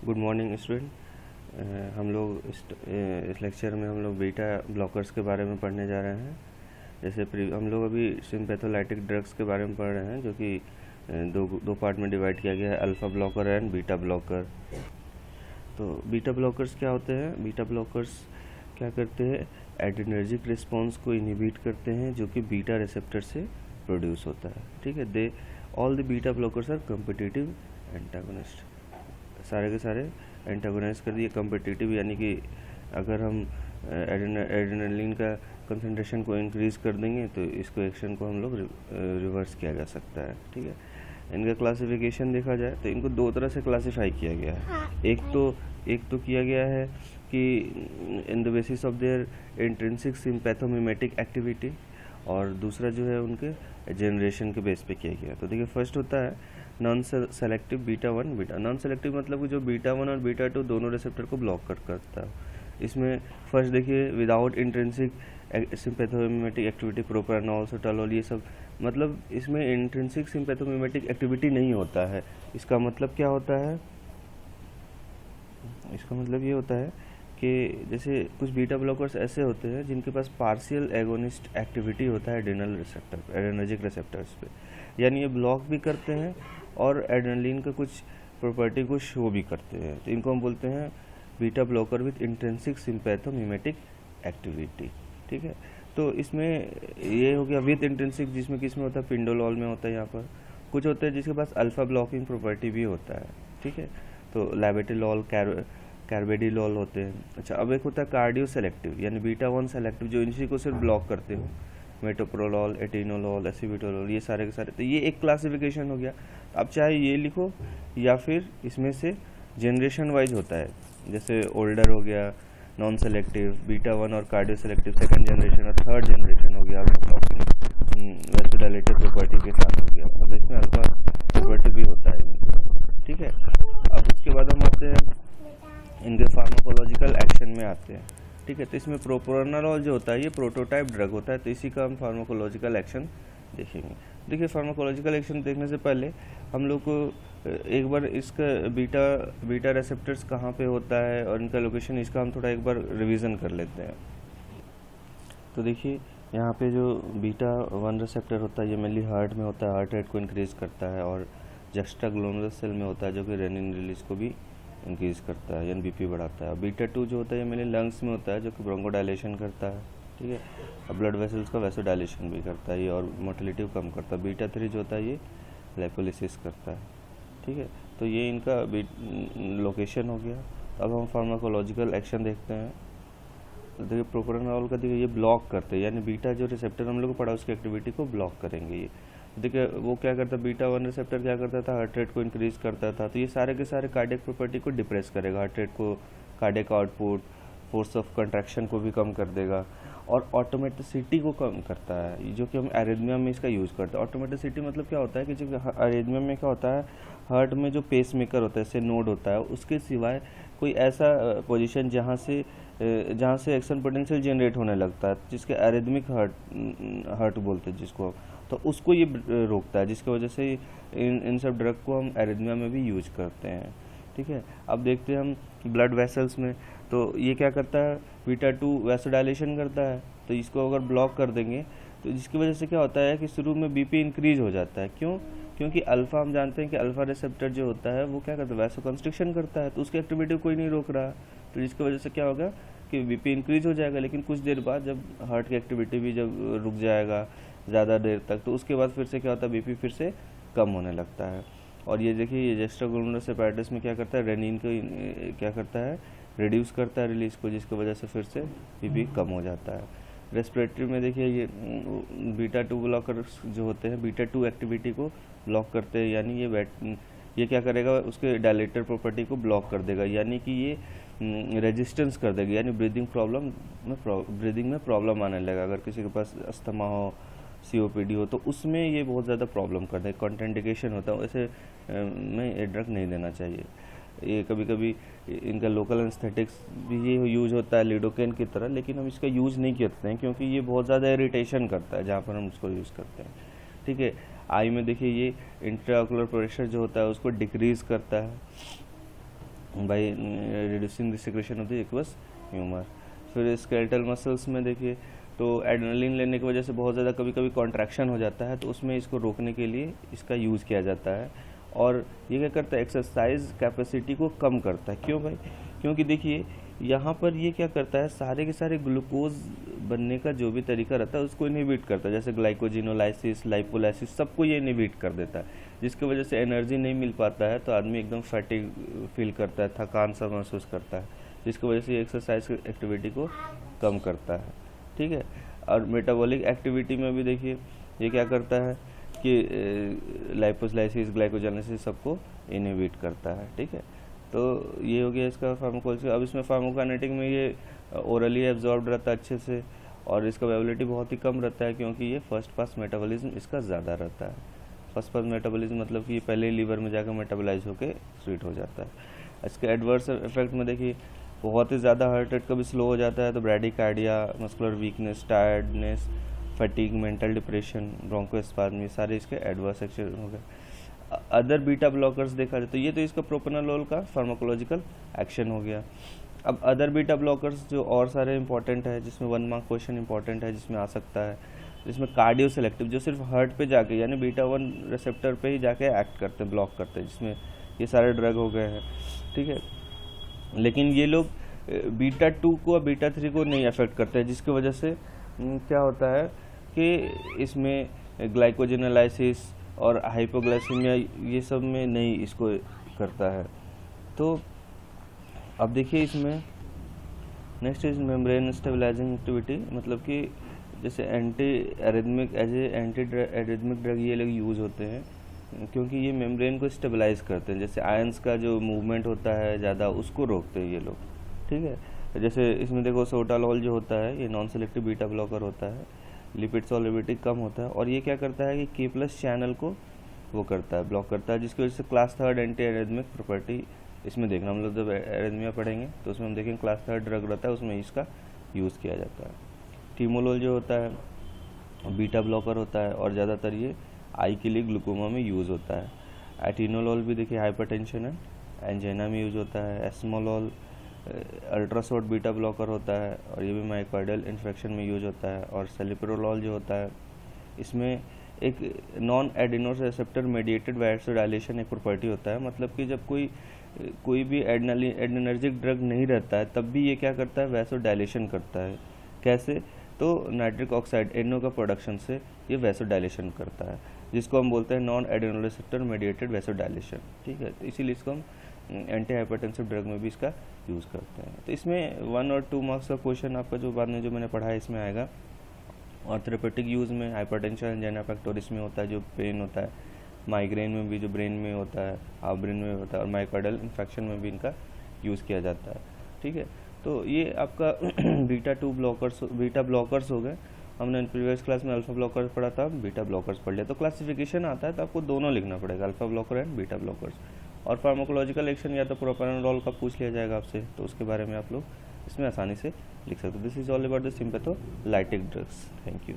Good morning student. हम लोग इस लेक्चर में हम लोग बीटा ब्लॉकर्स के बारे में पढ़ने जा रहे हैं। जैसे हम लोग अभी सिंपैथोलाइटिक ड्रग्स के बारे में पढ़ रहे हैं, जो कि दो पार्ट में डिवाइड किया गया है, alpha blocker and beta blocker. तो बीटा ब्लॉकर्स क्या होते हैं? बीटा ब्लॉकर्स क्या करते हैं? एड्रेनर्जिक रिस्पॉन्स को इनहिबिट करते हैं, जो कि बीटा रिसेप्टर से प्रोड्यूस होता है। ठीक है, they all the beta blockers are competitive antagonist. सारे के सारे एंटागोनाइज कर दिए। कम्पिटिटिव यानी कि अगर हम एड्रेनलिन का कंसंट्रेशन को इंक्रीज़ कर देंगे तो इसको एक्शन को हम लोग रिवर्स किया जा सकता है। ठीक है, इनका क्लासिफिकेशन देखा जाए तो इनको दो तरह से क्लासिफाई किया गया है। एक तो किया गया है कि in the basis of their intrinsic sympathomimetic activity, और दूसरा जो है उनके जनरेशन के बेस पे किया गया। तो देखिए, फर्स्ट होता है non selective beta one beta. Non selective मतलब कि जो बीटा वन और बीटा टू दोनों रिसेप्टर को ब्लॉक करता है। इसमें फर्स्ट देखिए, without intrinsic sympathomimetic activity, propranolol, sotalol, ये सब, मतलब इसमें इंट्रिंसिक सिम्पैथोमिमेटिक एक्टिविटी नहीं होता है। इसका मतलब क्या होता है? इसका मतलब ये होता है कि जैसे कुछ बीटा ब्लॉकर्स ऐसे होते हैं जिनके पास पार्शियल एगोनिस्ट एक्टिविटी होता है एड्रेनल रिसेप्टर, एड्रेनर्जिक रिसेप्टर्स पे, यानी ये ब्लॉक भी करते हैं और एड्रेनलिन का कुछ प्रॉपर्टी को शो भी करते हैं। तो इनको हम बोलते हैं beta blocker with intrinsic sympathomimetic activity. ठीक है, तो इसमें ये हो गया विथ इंट्रिंसिक, जिसमें किसमें होता है? पिंडोलॉल में होता है। यहाँ पर कुछ होते हैं जिसके पास अल्फा ब्लॉकिंग प्रॉपर्टी भी होता है। ठीक है, तो लैबेटिलॉल, कार्बेडिलॉल होते हैं। अच्छा, अब एक होता है कार्डियो सेलेक्टिव, यानी बीटा वन सेलेक्टिव, जो इसी को सिर्फ ब्लॉक करते हो, मेटोप्रोलॉल, एटिनोलॉल, एसिबिटोलॉल, ये सारे के सारे। तो ये एक क्लासिफिकेशन हो गया। अब चाहे ये लिखो या फिर इसमें से जनरेशन वाइज होता है, जैसे ओल्डर हो गया नॉन सेलेक्टिव, बीटा वन और कार्डियो सेलेक्टिव सेकंड जनरेशन, और थर्ड जनरेशन हो गया अल्फा ब्लॉकिंग वैसोडाइलेटर प्रॉपर्टी के साथ हो गया, मतलब इसमें अल्फा प्रॉपर्टी भी होता है। ठीक है, अब उसके बाद हम आते हैं इनके फार्माकोलॉजिकल एक्शन में आते हैं। ठीक है, तो इसमें प्रोप्रानोल जो होता है ये प्रोटोटाइप ड्रग होता है, तो इसी का हम फार्माकोलॉजिकल एक्शन देखेंगे। देखिए, फार्माकोलॉजिकल एक्शन देखने से पहले हम लोग को एक बार इसका बीटा रिसेप्टर्स कहाँ पे होता है और इनका लोकेशन, इसका हम थोड़ा एक बार रिवीजन कर लेते हैं। तो देखिए, यहाँ पे जो बीटा वन रिसेप्टर होता है ये मेनली हार्ट में होता है, हार्ट रेट को इंक्रीज़ करता है, और जस्टाग्लोमेरुलर सेल में होता है जो कि रेनिन रिलीज को भी इंक्रीज़ करता है, यानी बीपी बढ़ाता है। बीटा टू जो होता है ये मेनली लंग्स में होता है, जो कि ब्रोंकोडाइलेशन करता है। ठीक है, और ब्लड वेसल्स का वैसोडाइलेशन भी करता है ये, और मोटिलिटी कम करता है। बीटा थ्री जो होता है ये लाइपोलिसिस करता है। ठीक है, तो ये इनका लोकेशन हो गया। अब हम फार्माकोलॉजिकल एक्शन देखते हैं। तो देखिए, प्रोप्रानोल का देखिए ये ब्लॉक करते हैं, यानी बीटा जो रिसेप्टर हम लोग को पढ़ा उसकी एक्टिविटी को ब्लॉक करेंगे ये। देखिए, वो क्या करता है, बीटा वन रिसेप्टर क्या करता था, हार्ट रेट को इंक्रीज़ करता था, तो ये सारे के सारे कार्डियक प्रॉपर्टी को डिप्रेस करेगा, हार्ट रेट को, cardiac output, force of contraction को भी कम कर देगा, और ऑटोमेटिसिटी को कम करता है, जो कि हम एरिथमिया में इसका यूज़ करते हैं। ऑटोमेटिसिटी मतलब क्या होता है कि जो एरिथमिया में क्या होता है, हार्ट में जो पेस मेकर होता है, जैसे नोड होता है, उसके सिवाय कोई ऐसा पोजीशन जहाँ से एक्शन पोटेंशियल जनरेट होने लगता है, जिसके एरिथमिक हार्ट बोलते हैं जिसको, तो उसको ये रोकता है, जिसकी वजह से इन सब ड्रग को हम एरिथमिया में भी यूज करते हैं। ठीक है, अब देखते हैं हम ब्लड वेसल्स में, तो ये क्या करता है, बीटा टू वैसोडाइलेशन करता है, तो इसको अगर ब्लॉक कर देंगे तो जिसकी वजह से क्या होता है कि शुरू में बीपी इंक्रीज हो जाता है। क्यों? क्योंकि अल्फ़ा, हम जानते हैं कि अल्फ़ा रिसेप्टर जो होता है वो क्या करता है, वैसो कंस्ट्रिक्शन करता है, तो उसकी एक्टिविटी कोई नहीं रोक रहा, तो जिसकी वजह से क्या होगा कि बीपी इंक्रीज हो जाएगा। लेकिन कुछ देर बाद जब हार्ट की एक्टिविटी भी जब रुक जाएगा ज़्यादा देर तक, तो उसके बाद फिर से क्या होता है, बीपी फिर से कम होने लगता है। और ये देखिए, ये जस्टाग्लोमेरुलर सेपरेटस में क्या करता है, रेनिन को क्या करता है, रिड्यूस करता है रिलीज को, जिसकी वजह से फिर से बीपी कम हो जाता है। रेस्पिरेटरी में देखिए, ये बीटा टू ब्लॉकर जो होते हैं बीटा टू एक्टिविटी को ब्लॉक करते हैं, यानी ये क्या करेगा, उसके डायलेटर प्रॉपर्टी को ब्लॉक कर देगा, यानी कि ये रेजिस्टेंस कर देगा, यानी ब्रीदिंग में प्रॉब्लम आने लगेगा। अगर किसी के पास अस्थमा हो, COPD हो, तो उसमें ये बहुत ज़्यादा प्रॉब्लम करता है, कॉन्ट्राइंडिकेशन होता है, वैसे में ये ड्रग नहीं देना चाहिए। ये कभी कभी इनका लोकल एनेस्थेटिक्स भी ये यूज़ होता है लिडोकेन की तरह, लेकिन हम इसका यूज़ नहीं करते हैं क्योंकि ये बहुत ज़्यादा इरिटेशन करता है जहाँ पर हम उसको यूज़ करते हैं। ठीक है, आई में देखिए ये इंट्राओकुलर प्रेशर जो होता है उसको डिक्रीज़ करता है, by reducing the secretion of the aqueous humour. फिर स्केलेटल मसल्स में देखिए तो एड्रेनलिन लेने की वजह से बहुत ज़्यादा कभी कभी कॉन्ट्रैक्शन हो जाता है, तो उसमें इसको रोकने के लिए इसका यूज़ किया जाता है। और ये क्या करता है, एक्सरसाइज कैपेसिटी को कम करता है। क्यों भाई? क्योंकि देखिए यहाँ पर ये क्या करता है, सारे के सारे ग्लूकोज बनने का जो भी तरीका रहता है उसको इनहिबिट करता है, जैसे ग्लाइकोजिनोलाइसिस, लाइपोलाइसिस, सबको ये इनहिबिट कर देता है, जिसकी वजह से एनर्जी नहीं मिल पाता है, तो आदमी एकदम फैटिग फील करता है, थकान सा महसूस करता है, जिसकी वजह से ये एक्सरसाइज एक्टिविटी को कम करता है। ठीक है। और मेटाबॉलिक एक्टिविटी में भी देखिए ये क्या करता है कि लाइपोलाइसिस, ग्लाइकोजेनेसिस सबको इनहिबिट करता है। ठीक है। तो ये हो गया इसका फार्माकोलॉजी। अब इसमें फार्माकोकाइनेटिक में ये ओरली एब्जॉर्ब रहता है अच्छे से, और इसका वेबिलिटी बहुत ही कम रहता है, क्योंकि ये फर्स्ट पास मेटाबॉलिज्म इसका ज़्यादा रहता है। फर्स्ट पास मेटाबॉलिज्म मतलब कि ये पहले ही लीवर में जाकर मेटाबोलाइज होकर स्वीट हो जाता है। इसके एडवर्स इफेक्ट में देखिए बहुत ही ज़्यादा हार्ट रेट कभी स्लो हो जाता है, तो bradycardia, muscular weakness, tiredness, fatigue, mental depression, bronchospasm, ये सारे इसके एडवर्स एक्शन हो गए। अदर बीटा ब्लॉकर्स देखा जाए तो ये तो इसका प्रोपेनोलोल का फार्माकोलॉजिकल एक्शन हो गया। अब अदर बीटा ब्लॉकर्स जो और सारे इंपॉर्टेंट है, जिसमें 1 मार्क क्वेश्चन इंपॉर्टेंट है जिसमें आ सकता है, जिसमें कार्डियो सेलेक्टिव, जो सिर्फ हार्ट पे जाके यानी बीटा 1 रिसेप्टर पे ही जाके एक्ट करते हैं, ब्लॉक करते हैं, जिसमें ये सारे ड्रग हो गए हैं। ठीक है। लेकिन ये लोग बीटा 2 को और बीटा 3 को नहीं अफेक्ट करते हैं, जिसकी वजह से क्या होता है कि इसमें ग्लाइकोजेनोलाइसिस और हाइपोग्लाइसीमिया ये सब में नहीं इसको करता है। तो अब देखिए इसमें next is membrane stabilising activity, मतलब कि जैसे anti arrhythmic as a anti arrhythmic drug ये लोग यूज़ होते हैं, क्योंकि ये मेम्ब्रेन को स्टेबलाइज करते हैं, जैसे आयंस का जो मूवमेंट होता है ज़्यादा उसको रोकते हैं ये लोग। ठीक है। जैसे इसमें देखो सोटालॉल जो होता है ये नॉन सेलेक्टिव बीटा ब्लॉकर होता है, लिपिड सॉल्युबिलिटी कम होता है, और ये क्या करता है कि K+ चैनल को वो करता है, ब्लॉक करता है, जिसकी वजह से क्लास 3 एंटी एरिथमिक प्रॉपर्टी इसमें देखना, हम लोग जब एरिथमिया पढ़ेंगे तो उसमें हम देखेंगे क्लास 3 ड्रग रहता है, उसमें इसका यूज़ किया जाता है। टीमोलोल जो होता है बीटा ब्लॉकर होता है, और ज़्यादातर ये आई के लिए ग्लूकोमा में यूज़ होता है। एटिनोलोल भी देखिए हाइपरटेंशन है, एंजाइना में यूज़ होता है। एस्मोलोल अल्ट्रासोड बीटा ब्लॉकर होता है, और ये भी माइकार्डियल इन्फेक्शन में यूज होता है। और सेलिप्रोलॉल जो होता है इसमें एक non adeno receptor mediated vasodilation एक प्रॉपर्टी होता है, मतलब कि जब कोई भी एड्रेनर्जिक ड्रग नहीं रहता है तब भी ये क्या करता है, वैसोडाइलेशन करता है। कैसे? तो नाइट्रिक ऑक्साइड NO का प्रोडक्शन से ये वैसोडाइलेशन करता है, जिसको हम बोलते हैं non adeno receptor mediated vasodilation. ठीक है। तो इसीलिए इसको हम एंटी हाइपरटेंसिव ड्रग में भी इसका यूज़ करते हैं। तो इसमें 1 और 2 मार्क्स का क्वेश्चन आपका जो बाद में जो मैंने पढ़ा है इसमें आएगा। और थेरेपेटिक यूज़ में हाइपरटेंशन, एंजाइना पेक्टोरिस में होता है जो पेन होता है, माइग्रेन में भी जो ब्रेन में होता है, हाफ ब्रेन में होता है, और माइकार्डियल इन्फेक्शन में भी इनका यूज़ किया जाता है। ठीक है। तो ये आपका बीटा ब्लॉकर्स हो गए। हमने प्रीवियस क्लास में अल्फा ब्लॉकर्स पढ़ा था, बीटा ब्लॉकर्स पढ़ लिया। तो क्लासिफिकेशन आता है तो आपको दोनों लिखना पड़ेगा, alpha blocker and beta blockers. और फार्माकोलॉजिकल एक्शन या तो प्रोपेनोलोल का पूछ लिया जाएगा आपसे, तो उसके बारे में आप लोग इसमें आसानी से लिख सकते हो। This is all about the sympatholytic drugs. Thank you.